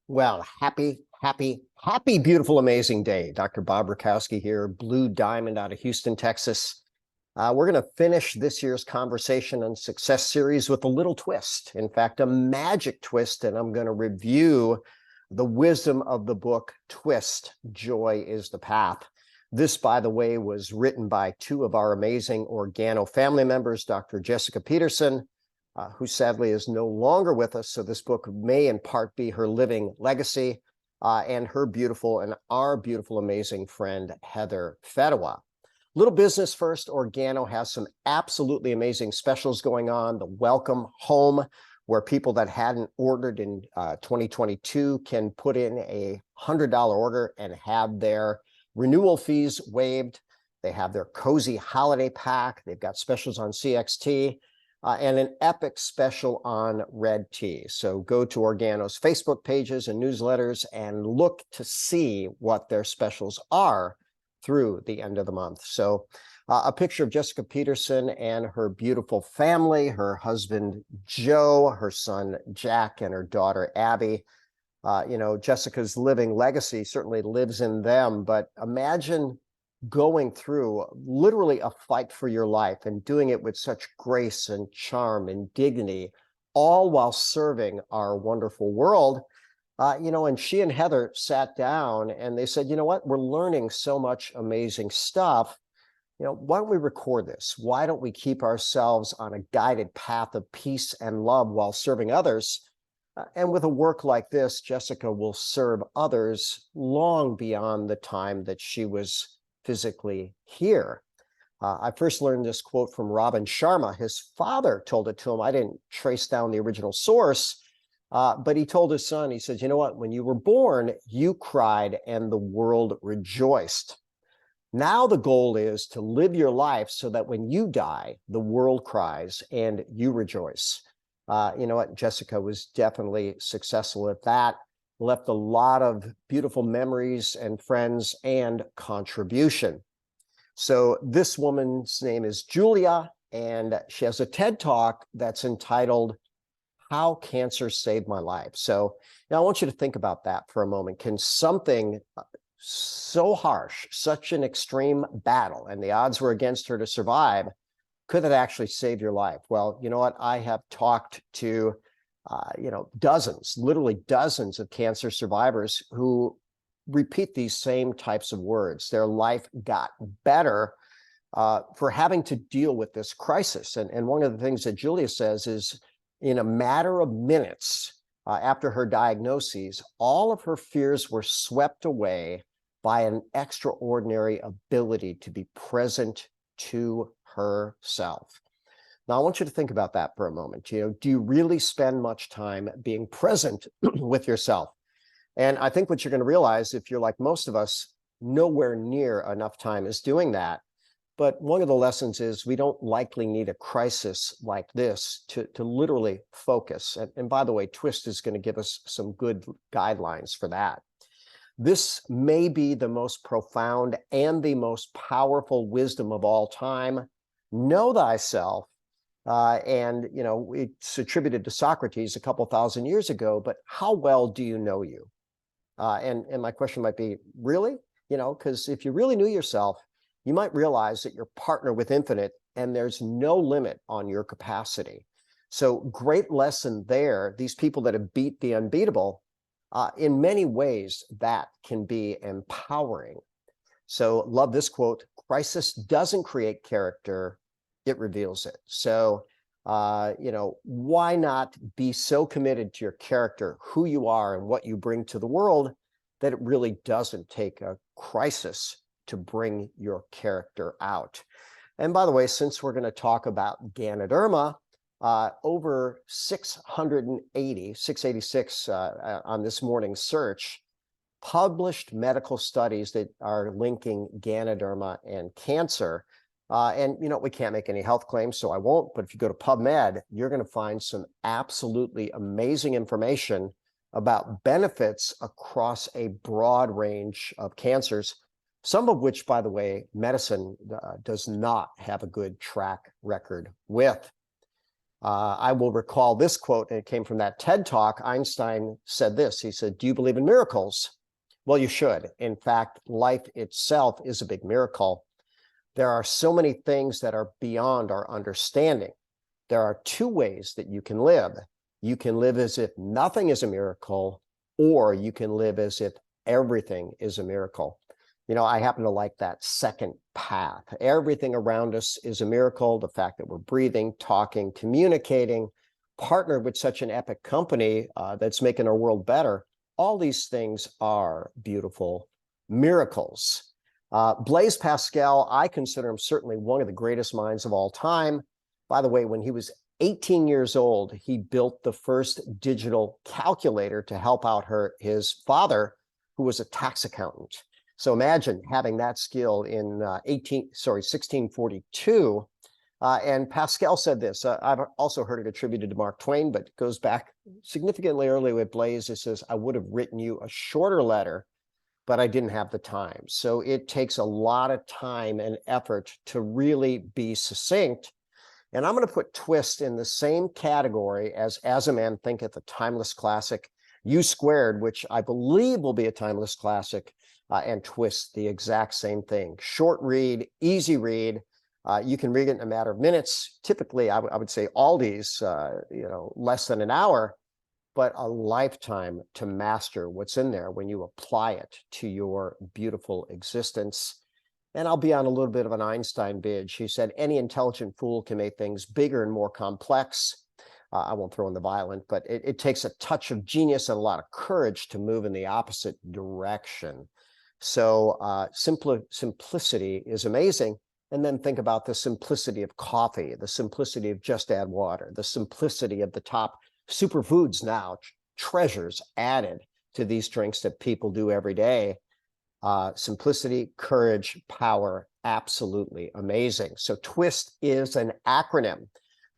Well, happy, beautiful, amazing day. Dr. Bob Rakowski here, Blue Diamond out of Houston, Texas. We're going to finish this year's Conversation on Success series with a little twist. In fact, a magic twist, and I'm going to review the wisdom of the book, Twist, Joy is the Path. This, by the way, was written by two of our amazing Organo family members, Dr. Jessica Peterson, who sadly is no longer with us. So this book may in part be her living legacy, and her beautiful and our beautiful, amazing friend, Heather Fedewa. Little business first, Organo has some absolutely amazing specials going on. The Welcome Home, where people that hadn't ordered in 2022 can put in a $100 order and have their renewal fees waived. They have their Cozy Holiday Pack. They've got specials on CXT. And an epic special on red tea. So go to Organo's Facebook pages and newsletters and look to see what their specials are through the end of the month. So a picture of Jessica Peterson and her beautiful family, her husband, Joe, her son, Jack, and her daughter, Abby. Jessica's living legacy certainly lives in them, but imagine going through literally a fight for your life and doing it with such grace and charm and dignity, all while serving our wonderful world. And she and Heather sat down and they said, you know what, we're learning so much amazing stuff. Why don't we record this? Why don't we keep ourselves on a guided path of peace and love while serving others? And with a work like this, Jessica will serve others long beyond the time that she was physically here. I first learned this quote from Robin Sharma. His father told it to him. I didn't trace down the original source, but he told his son, he said, you know what, when you were born, you cried and the world rejoiced. Now the goal is to live your life so that when you die, the world cries and you rejoice. You know what, Jessica was definitely successful at that. Left a lot of beautiful memories and friends and contribution. So this woman's name is Julia, and she has a TED Talk that's entitled How Cancer Saved My Life. So now I want you to think about that for a moment. Can something so harsh, such an extreme battle, and the odds were against her to survive, could it actually save your life? Well, you know what? I have talked to literally dozens of cancer survivors who repeat these same types of words. Their life got better for having to deal with this crisis. And one of the things that Julia says is, in a matter of minutes after her diagnoses, all of her fears were swept away by an extraordinary ability to be present to herself. Now, I want you to think about that for a moment. Do you really spend much time being present with yourself? And I think what you're going to realize, if you're like most of us, nowhere near enough time is doing that. But one of the lessons is we don't likely need a crisis like this to literally focus. And by the way, Twist is going to give us some good guidelines for that. This may be the most profound and the most powerful wisdom of all time. Know thyself. It's attributed to Socrates a couple thousand years ago, but how well do you know you? And my question might be, really? Because if you really knew yourself, you might realize that you're partner with infinite and there's no limit on your capacity. So great lesson there. These people that have beat the unbeatable, in many ways, that can be empowering. So love this quote: crisis doesn't create character, it reveals it. So, why not be so committed to your character, who you are, and what you bring to the world, that it really doesn't take a crisis to bring your character out? And by the way, since we're going to talk about Ganoderma, over 686 on this morning's search, published medical studies that are linking Ganoderma and cancer. We can't make any health claims, so I won't. But if you go to PubMed, you're going to find some absolutely amazing information about benefits across a broad range of cancers, some of which, by the way, medicine does not have a good track record with. I will recall this quote, and it came from that TED Talk. Einstein said this. He said, "Do you believe in miracles?" Well, you should. In fact, life itself is a big miracle. There are so many things that are beyond our understanding. There are two ways that you can live. You can live as if nothing is a miracle, or you can live as if everything is a miracle. You know, I happen to like that second path. Everything around us is a miracle. The fact that we're breathing, talking, communicating, partnered with such an epic company that's making our world better. All these things are beautiful miracles. Blaise Pascal, I consider him certainly one of the greatest minds of all time. By the way, when he was 18 years old, he built the first digital calculator to help out his father, who was a tax accountant. So imagine having that skill in 1642. And Pascal said this. I've also heard it attributed to Mark Twain, but it goes back significantly early with Blaise. It says, "I would have written you a shorter letter, but I didn't have the time." So it takes a lot of time and effort to really be succinct. And I'm going to put Twist in the same category as a Man Thinketh, a timeless classic, U Squared, which I believe will be a timeless classic, and Twist, the exact same thing. Short read, easy read. You can read it in a matter of minutes. Typically, I would say Aldi's, less than an hour, but a lifetime to master what's in there when you apply it to your beautiful existence. And I'll be on a little bit of an Einstein binge. He said, "Any intelligent fool can make things bigger and more complex." I won't throw in the violent, but it takes a touch of genius and a lot of courage to move in the opposite direction. So simplicity is amazing. And then think about the simplicity of coffee, the simplicity of just add water, the simplicity of the top superfoods now, treasures added to these drinks that people do every day. Simplicity, courage, power, absolutely amazing. So Twist is an acronym.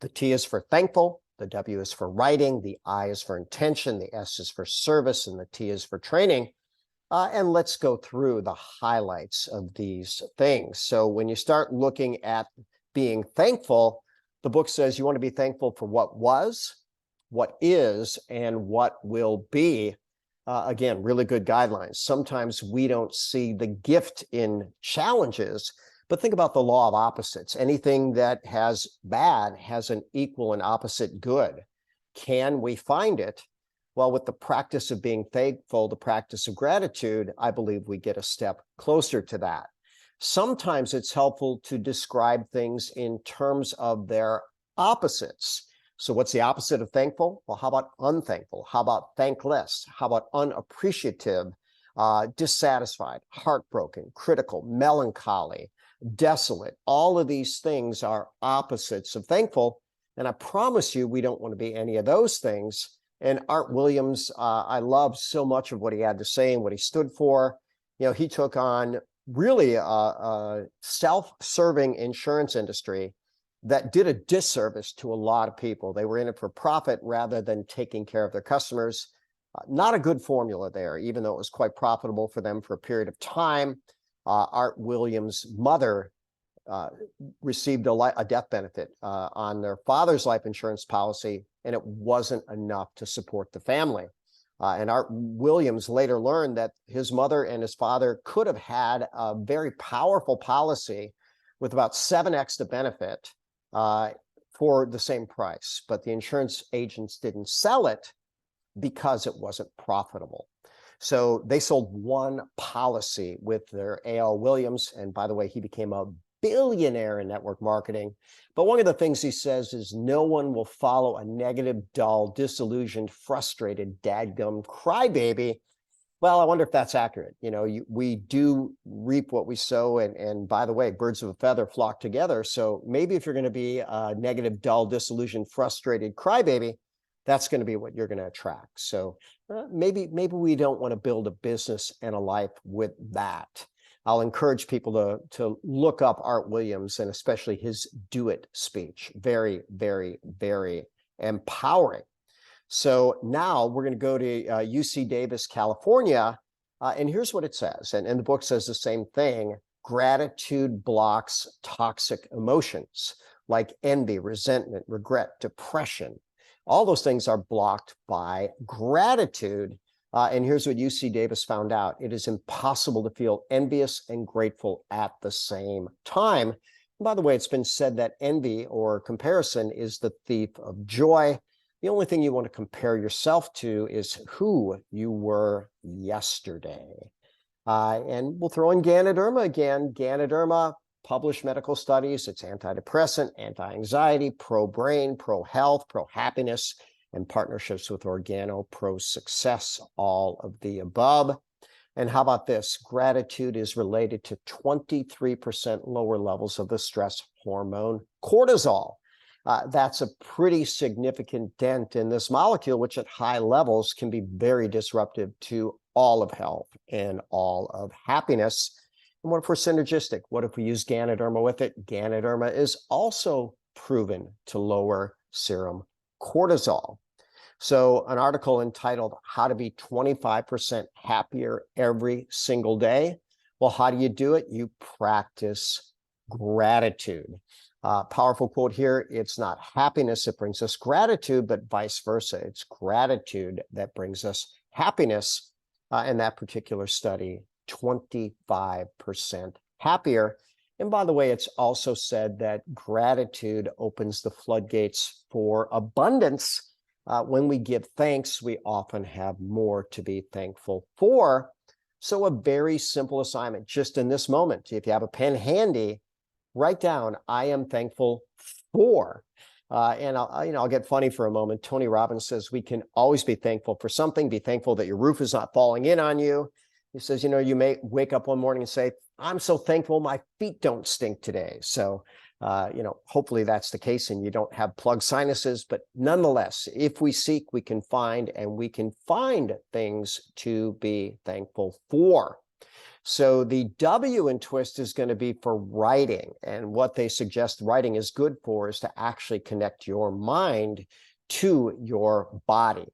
The T is for thankful, the W is for writing, the I is for intention, the S is for service, and the T is for training. And let's go through the highlights of these things. So when you start looking at being thankful, the book says you want to be thankful for what was, what is, and what will be. Again, really good guidelines. Sometimes we don't see the gift in challenges, but think about the law of opposites. Anything that has bad has an equal and opposite good. Can we find it? Well, with the practice of being thankful, the practice of gratitude, I believe we get a step closer to that. Sometimes it's helpful to describe things in terms of their opposites. So what's the opposite of thankful? Well, how about unthankful? How about thankless? How about unappreciative, dissatisfied, heartbroken, critical, melancholy, desolate? All of these things are opposites of thankful. And I promise you, we don't want to be any of those things. And Art Williams, I love so much of what he had to say and what he stood for. You know, he took on really a self-serving insurance industry that did a disservice to a lot of people. They were in it for profit rather than taking care of their customers. Not a good formula there, even though it was quite profitable for them for a period of time. Art Williams' mother received a death benefit on their father's life insurance policy, and it wasn't enough to support the family. And Art Williams later learned that his mother and his father could have had a very powerful policy with about 7x the benefit for the same price, but the insurance agents didn't sell it because it wasn't profitable. So they sold one policy with their A.L. Williams, and by the way, he became a billionaire in network marketing. But one of the things he says is no one will follow a negative, dull, disillusioned, frustrated, dadgum crybaby. Well, I wonder if that's accurate. You know, we do reap what we sow. And by the way, birds of a feather flock together. So maybe if you're going to be a negative, dull, disillusioned, frustrated crybaby, that's going to be what you're going to attract. So maybe we don't want to build a business and a life with that. I'll encourage people to look up Art Williams and especially his Do It speech. Very, very, very empowering. So now we're going to go to UC Davis, California. And here's what it says. And the book says the same thing. Gratitude blocks toxic emotions. like envy, resentment, regret, depression. All those things are blocked by gratitude. And here's what UC Davis found out. It is impossible to feel envious and grateful at the same time. And by the way, it's been said that envy or comparison is the thief of joy. The only thing you want to compare yourself to is who you were yesterday. And we'll throw in Ganoderma again. Ganoderma, published medical studies. It's antidepressant, anti-anxiety, pro-brain, pro-health, pro-happiness, and partnerships with Organo, pro-success, all of the above. And how about this? Gratitude is related to 23% lower levels of the stress hormone cortisol. That's a pretty significant dent in this molecule, which at high levels can be very disruptive to all of health and all of happiness. And what if we're synergistic? What if we use Ganoderma with it? Ganoderma is also proven to lower serum cortisol. So an article entitled How to Be 25% Happier Every Single Day. Well, how do you do it? You practice gratitude. Powerful quote here. It's not happiness that brings us gratitude, but vice versa. It's gratitude that brings us happiness. In that particular study, 25% happier. And by the way, it's also said that gratitude opens the floodgates for abundance. When we give thanks, we often have more to be thankful for. So a very simple assignment just in this moment. If you have a pen handy, write down, I am thankful for. And I'll get funny for a moment. Tony Robbins says we can always be thankful for something. Be thankful that your roof is not falling in on you. He says, you may wake up one morning and say, I'm so thankful my feet don't stink today. So, hopefully that's the case and you don't have plugged sinuses. But nonetheless, if we seek, we can find, and we can find things to be thankful for. So the W in TWIST is going to be for writing. And what they suggest writing is good for is to actually connect your mind to your body.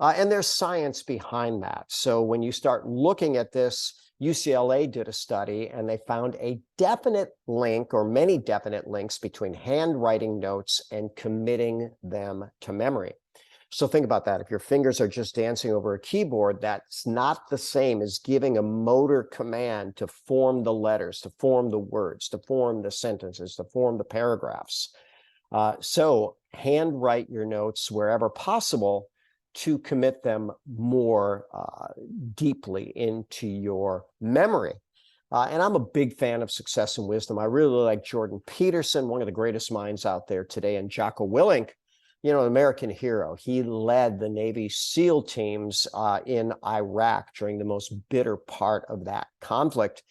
And there's science behind that. So when you start looking at this, UCLA did a study and they found a definite link or many definite links between handwriting notes and committing them to memory. So think about that. If your fingers are just dancing over a keyboard, that's not the same as giving a motor command to form the letters, to form the words, to form the sentences, to form the paragraphs. So handwrite your notes wherever possible to commit them more deeply into your memory. And I'm a big fan of Success and Wisdom. I really like Jordan Peterson, one of the greatest minds out there today, and Jocko Willink, an American hero. He led the Navy SEAL teams in Iraq during the most bitter part of that conflict.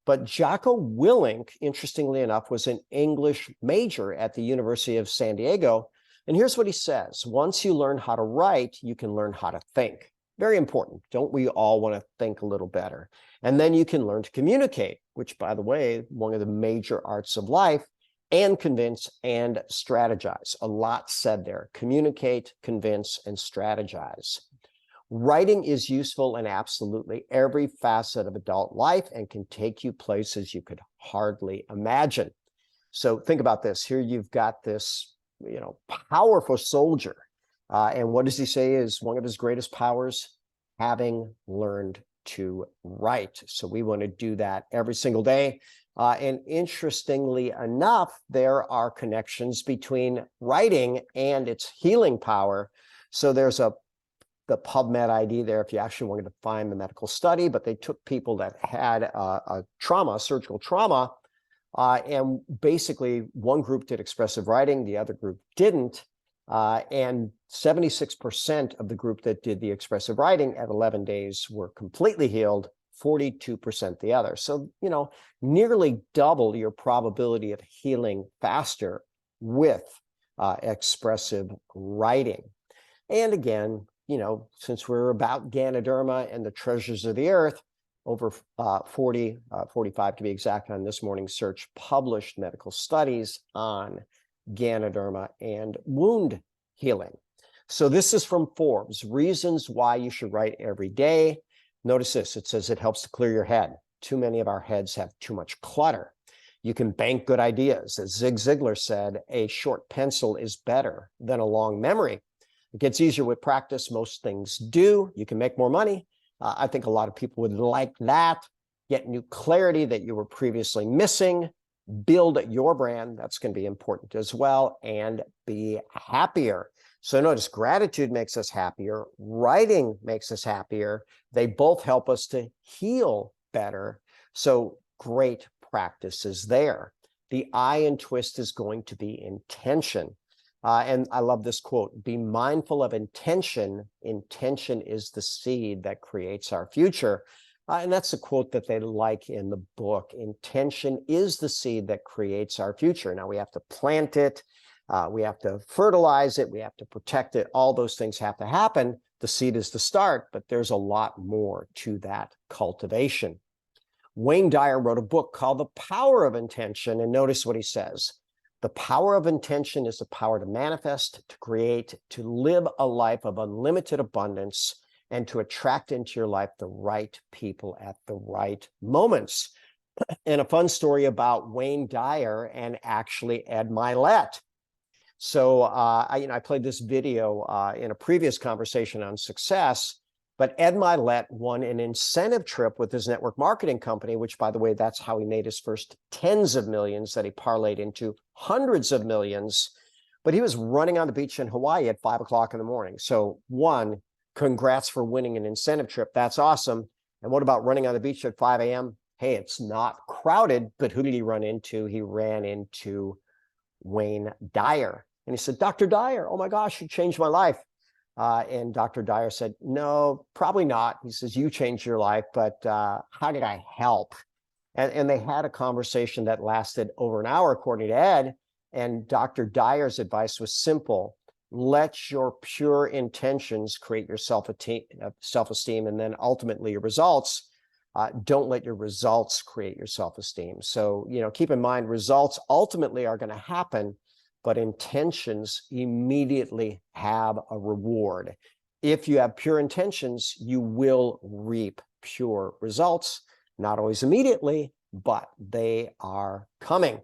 But Jocko Willink, interestingly enough, was an English major at the University of San Diego. And here's what he says. Once you learn how to write, you can learn how to think. Very important. Don't we all want to think a little better? And then you can learn to communicate, which, by the way, one of the major arts of life, and convince and strategize. A lot said there. Communicate, convince, and strategize. Writing is useful in absolutely every facet of adult life and can take you places you could hardly imagine. So think about this. Here you've got this, powerful soldier. And what does he say is one of his greatest powers? Having learned to write. So we want to do that every single day. And interestingly enough, there are connections between writing and its healing power. So there's the PubMed ID there if you actually wanted to find the medical study, but they took people that had a surgical trauma, and basically one group did expressive writing, the other group didn't. And 76% of the group that did the expressive writing at 11 days were completely healed, 42% the other. So, nearly double your probability of healing faster with expressive writing. And again, since we're about Ganoderma and the treasures of the earth, over 45 to be exact on this morning's search, published medical studies on Ganoderma and wound healing. So this is from Forbes, reasons why you should write every day. Notice this, it says it helps to clear your head. Too many of our heads have too much clutter. You can bank good ideas. As Zig Ziglar said, a short pencil is better than a long memory. It gets easier with practice. Most things do. You can make more money. I think a lot of people would like that. Get new clarity that you were previously missing. Build your brand. That's going to be important as well. And be happier. So notice gratitude makes us happier. Writing makes us happier. They both help us to heal better. So great practices there. The I in twist is going to be intention. And I love this quote, be mindful of intention. Intention is the seed that creates our future. And that's a quote that they like in the book. Intention is the seed that creates our future. Now we have to plant it. We have to fertilize it. We have to protect it. All those things have to happen. The seed is the start, but there's a lot more to that cultivation. Wayne Dyer wrote a book called The Power of Intention. And notice what he says. The power of intention is the power to manifest, to create, to live a life of unlimited abundance, and to attract into your life the right people at the right moments. And a fun story about Wayne Dyer and actually Ed Mylett. So I played this video in a previous conversation on success, but Ed Mylett won an incentive trip with his network marketing company, which, by the way, that's how he made his first tens of millions that he parlayed into hundreds of millions. But he was running on the beach in Hawaii at 5 o'clock in the morning. So one, congrats for winning an incentive trip. That's awesome. And what about running on the beach at 5 a.m.? Hey, it's not crowded, but who did he run into? He ran into Wayne Dyer. And he said, Dr. Dyer, oh my gosh, you changed my life. And Dr. Dyer said, no, probably not. He says, you changed your life, but how did I help? And they had a conversation that lasted over an hour, according to Ed. And Dr. Dyer's advice was simple. Let your pure intentions create your self-esteem, and then ultimately your results. Don't let your results create your self-esteem. So, keep in mind, results ultimately are going to happen, but intentions immediately have a reward. If you have pure intentions, you will reap pure results, not always immediately, but they are coming.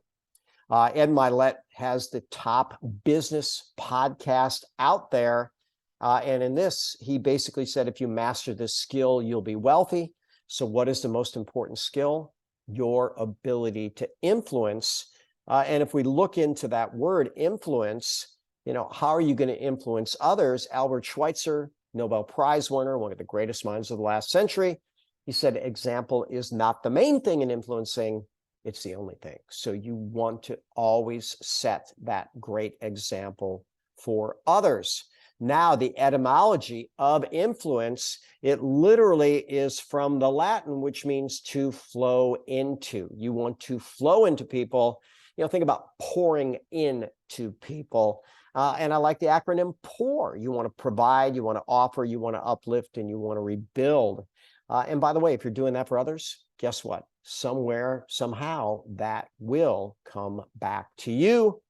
Ed Mylett has the top business podcast out there. And in this, he basically said, if you master this skill, you'll be wealthy. So what is the most important skill? Your ability to influence. And if we look into that word influence, how are you going to influence others? Albert Schweitzer, Nobel Prize winner, one of the greatest minds of the last century. He said, example is not the main thing in influencing. It's the only thing. So you want to always set that great example for others. Now, the etymology of influence, it literally is from the Latin, which means to flow into. You want to flow into people. Think about pouring into people. And I like the acronym POUR. You want to provide, you want to offer, you want to uplift, and you want to rebuild. And by the way, if you're doing that for others, guess what? Somewhere, somehow, that will come back to you.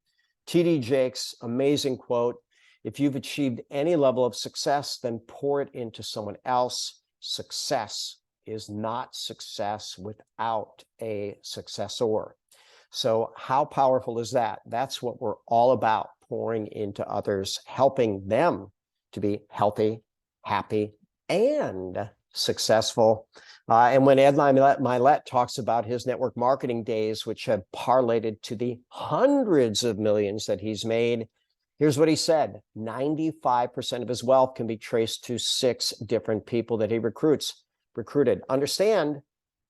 T.D. Jakes' amazing quote, if you've achieved any level of success, then pour it into someone else. Success is not success without a successor. So how powerful is that? That's what we're all about, pouring into others, helping them to be healthy, happy, and successful. And when Ed Mylett talks about his network marketing days, which have parlayed to the hundreds of millions that he's made, here's what he said. 95% of his wealth can be traced to 6 different people that he recruited. Understand,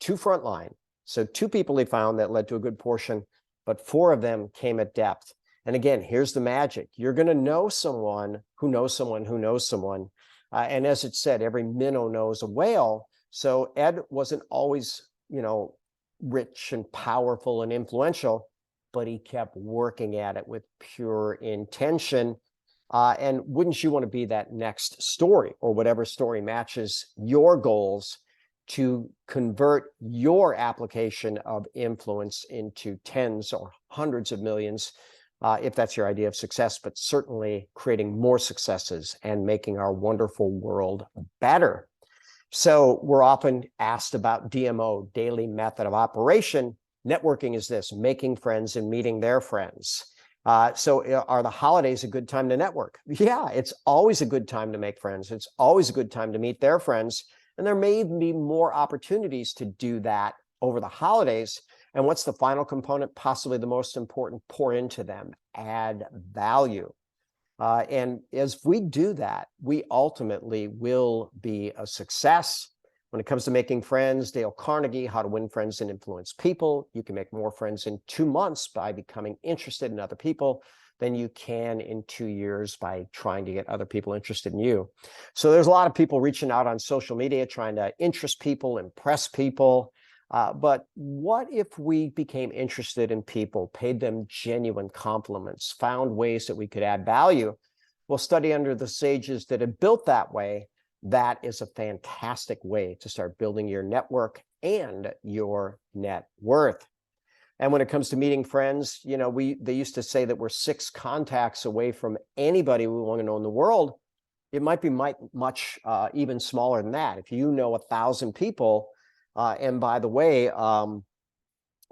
2 frontline. So 2 people he found that led to a good portion, but 4 of them came at depth. And again, here's the magic. You're going to know someone who knows someone who knows someone. And as it said, every minnow knows a whale. So Ed wasn't always, rich and powerful and influential, but he kept working at it with pure intention. And wouldn't you want to be that next story, or whatever story matches your goals, to convert your application of influence into tens or hundreds of millions, if that's your idea of success, but certainly creating more successes and making our wonderful world better. So we're often asked about DMO, daily method of operation. Networking is this, making friends and meeting their friends. So are the holidays a good time to network? Yeah, it's always a good time to make friends. It's always a good time to meet their friends. And there may even be more opportunities to do that over the holidays. And what's the final component? Possibly the most important, pour into them, add value. And as we do that, we ultimately will be a success. When it comes to making friends, Dale Carnegie, How to Win Friends and Influence People. You can make more friends in 2 months by becoming interested in other people than you can in 2 years by trying to get other people interested in you. So there's a lot of people reaching out on social media, trying to interest people, impress people. But what if we became interested in people, paid them genuine compliments, found ways that we could add value? We'll study under the sages that have built that way. That is a fantastic way to start building your network and your net worth. And when it comes to meeting friends, you know, they used to say that we're 6 contacts away from anybody we want to know in the world. It might be much even smaller than that. If you know 1,000 people, and by the way,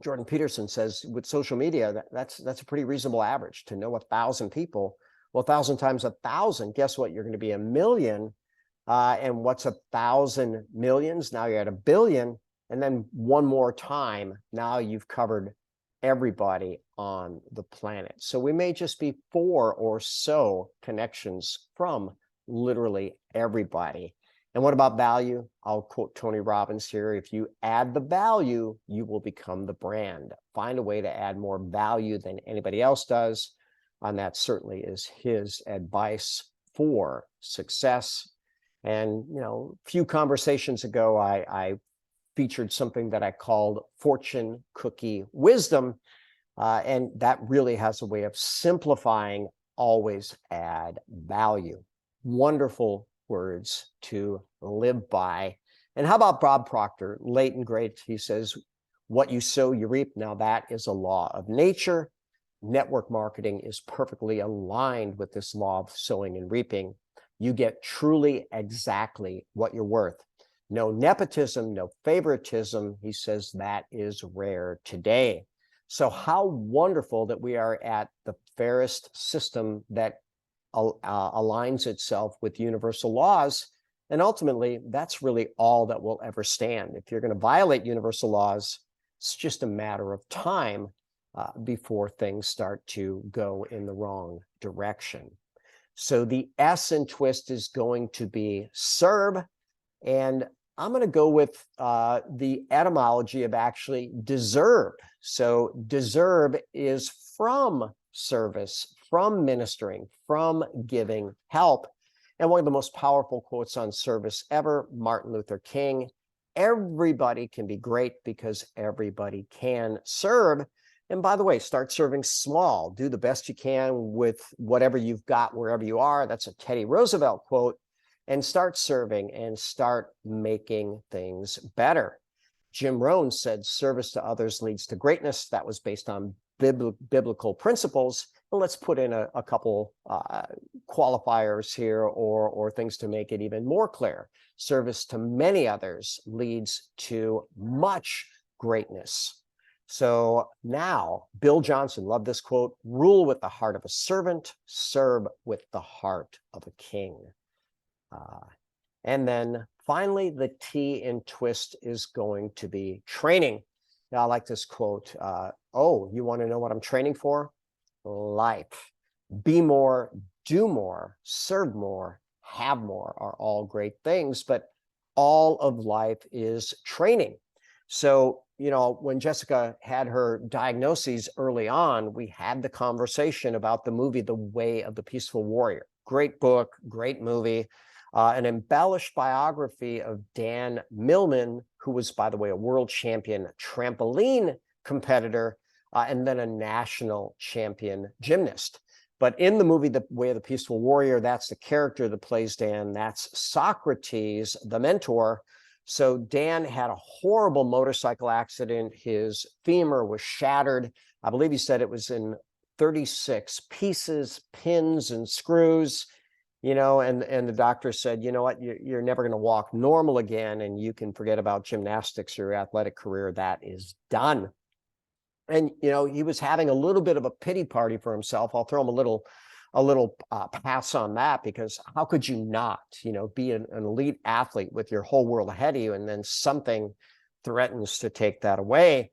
Jordan Peterson says with social media, that's a pretty reasonable average to know 1,000 people. Well, 1,000 times 1,000, guess what? You're going to be 1,000,000. And what's 1,000 millions? Now you're at 1,000,000,000. And then one more time, now you've covered everybody on the planet. So we may just be 4 or so connections from literally everybody. And what about value? I'll quote Tony Robbins here. If you add the value, you will become the brand. Find a way to add more value than anybody else does. And that certainly is his advice for success. And, you know, a few conversations ago, I featured something that I called fortune cookie wisdom. And that really has a way of simplifying, always add value. Wonderful words to live by. And how about Bob Proctor, late and great? He says, what you sow, you reap. Now that is a law of nature. Network marketing is perfectly aligned with this law of sowing and reaping. You get truly exactly what you're worth. No nepotism, no favoritism. He says that is rare today. So how wonderful that we are at the fairest system that aligns itself with universal laws. And ultimately, that's really all that will ever stand. If you're going to violate universal laws, it's just a matter of time before things start to go in the wrong direction. So the S in twist is going to be serve. And I'm going to go with the etymology of actually deserve. So deserve is from service, from ministering, from giving help. And one of the most powerful quotes on service ever, Martin Luther King, everybody can be great because everybody can serve. And by the way, start serving small. Do the best you can with whatever you've got, wherever you are. That's a Teddy Roosevelt quote. And start serving and start making things better. Jim Rohn said service to others leads to greatness. That was based on biblical principles. And let's put in a couple qualifiers here or things to make it even more clear. Service to many others leads to much greatness. So now, Bill Johnson, love this quote, rule with the heart of a servant, serve with the heart of a king. And then finally, the T in twist is going to be training. Now, I like this quote. Oh, you want to know what I'm training for? Life. Be more, do more, serve more, have more are all great things, but all of life is training. So, you know, when Jessica had her diagnoses early on, we had the conversation about the movie, The Way of the Peaceful Warrior. Great book, great movie. An embellished biography of Dan Millman, who was, by the way, a world champion trampoline competitor, and then a national champion gymnast. But in the movie, The Way of the Peaceful Warrior, that's the character that plays Dan. That's Socrates, the mentor. So Dan had a horrible motorcycle accident. His femur was shattered. I believe he said it was in 36 pieces, pins and screws. You know, and the doctor said, you know what, you're never going to walk normal again, and you can forget about gymnastics or your athletic career. That is done. And, he was having a little bit of a pity party for himself. I'll throw him a little pass on that, because how could you not, be an elite athlete with your whole world ahead of you, and then something threatens to take that away?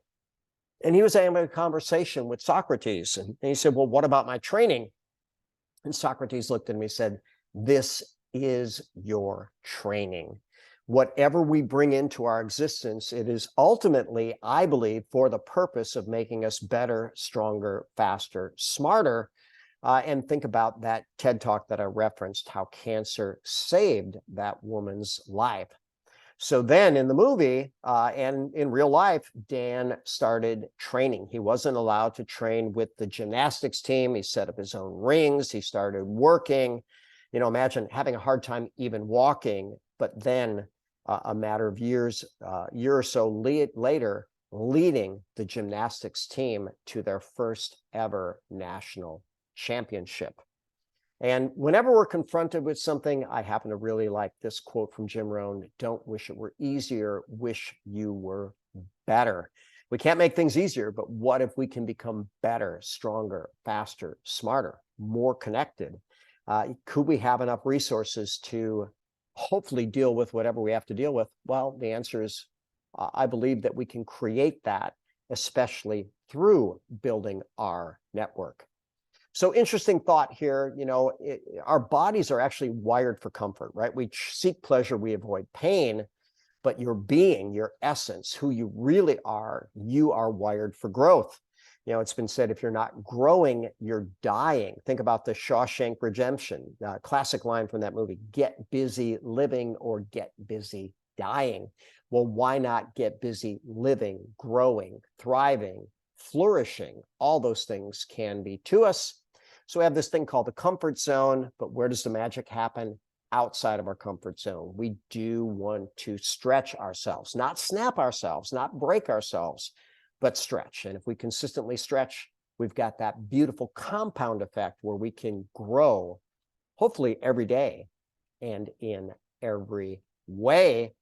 And he was having a conversation with Socrates, and he said, well, what about my training? And Socrates looked at me and said, this is your training. Whatever we bring into our existence, it is ultimately, I believe, for the purpose of making us better, stronger, faster, smarter. And think about that TED Talk that I referenced, how cancer saved that woman's life. So then in the movie and in real life, Dan started training. He wasn't allowed to train with the gymnastics team. He set up his own rings. He started working. Imagine having a hard time even walking, but then a matter of years, year or so later, leading the gymnastics team to their first ever national championship. And whenever we're confronted with something, I happen to really like this quote from Jim Rohn: don't wish it were easier, wish you were better. We can't make things easier, but what if we can become better, stronger, faster, smarter, more connected? Could we have enough resources to hopefully deal with whatever we have to deal with? Well, the answer is, I believe that we can create that, especially through building our network. So interesting thought here, our bodies are actually wired for comfort, right? We seek pleasure, we avoid pain, but your being, your essence, who you really are, you are wired for growth. It's been said, if you're not growing, you're dying. Think about the Shawshank Redemption, classic line from that movie: get busy living or get busy dying. Well, why not get busy living, growing, thriving, flourishing? All those things can be to us. So we have this thing called the comfort zone, but where does the magic happen? Outside of our comfort zone. We do want to stretch ourselves, not snap ourselves, not break ourselves, but stretch. And if we consistently stretch, we've got that beautiful compound effect where we can grow, hopefully every day and in every way.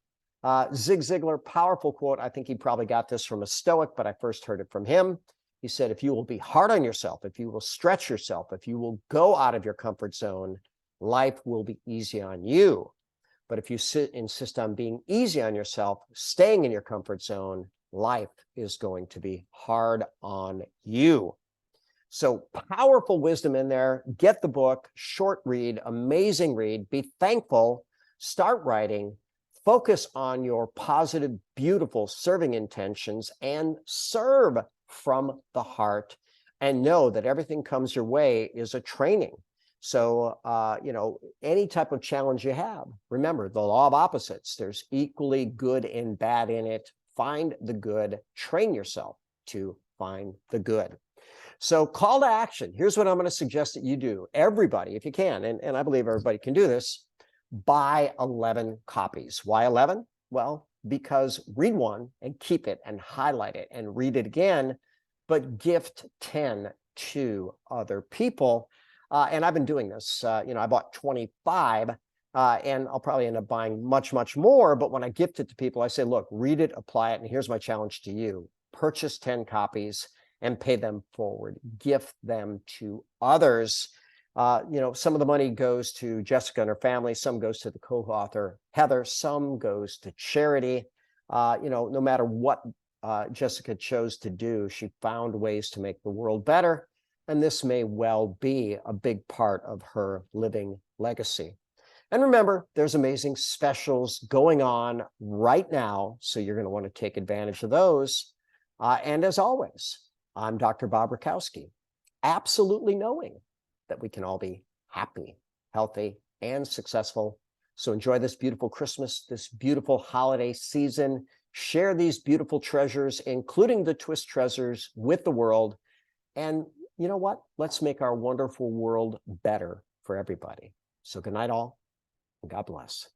Zig Ziglar, powerful quote. I think he probably got this from a Stoic, but I first heard it from him. He said, if you will be hard on yourself, if you will stretch yourself, if you will go out of your comfort zone, life will be easy on you. But if you insist on being easy on yourself, staying in your comfort zone, life is going to be hard on you. So powerful wisdom in there. Get the book, short read, amazing read. Be thankful, start writing, focus on your positive, beautiful serving intentions, and serve from the heart, and know that everything comes your way is a training. So, any type of challenge you have, remember the law of opposites. There's equally good and bad in it. Find the good, train yourself to find the good. So call to action. Here's what I'm going to suggest that you do. Everybody, if you can, and I believe everybody can do this, buy 11 copies. Why 11? Well, because read one and keep it and highlight it and read it again, but gift 10 to other people. And I've been doing this. I bought 25 and I'll probably end up buying much, much more. But when I gift it to people, I say, look, read it, apply it. And here's my challenge to you. Purchase 10 copies and pay them forward. Gift them to others. Some of the money goes to Jessica and her family. Some goes to the co-author, Heather. Some goes to charity. No matter what Jessica chose to do, she found ways to make the world better. And this may well be a big part of her living legacy. And remember, there's amazing specials going on right now, so you're going to want to take advantage of those. And as always, I'm Dr. Bob Rakowski, absolutely knowing that we can all be happy, healthy, and successful. So enjoy this beautiful Christmas, this beautiful holiday season. Share these beautiful treasures, including the twist treasures, with the world. And you know what? Let's make our wonderful world better for everybody. So good night, all, and God bless.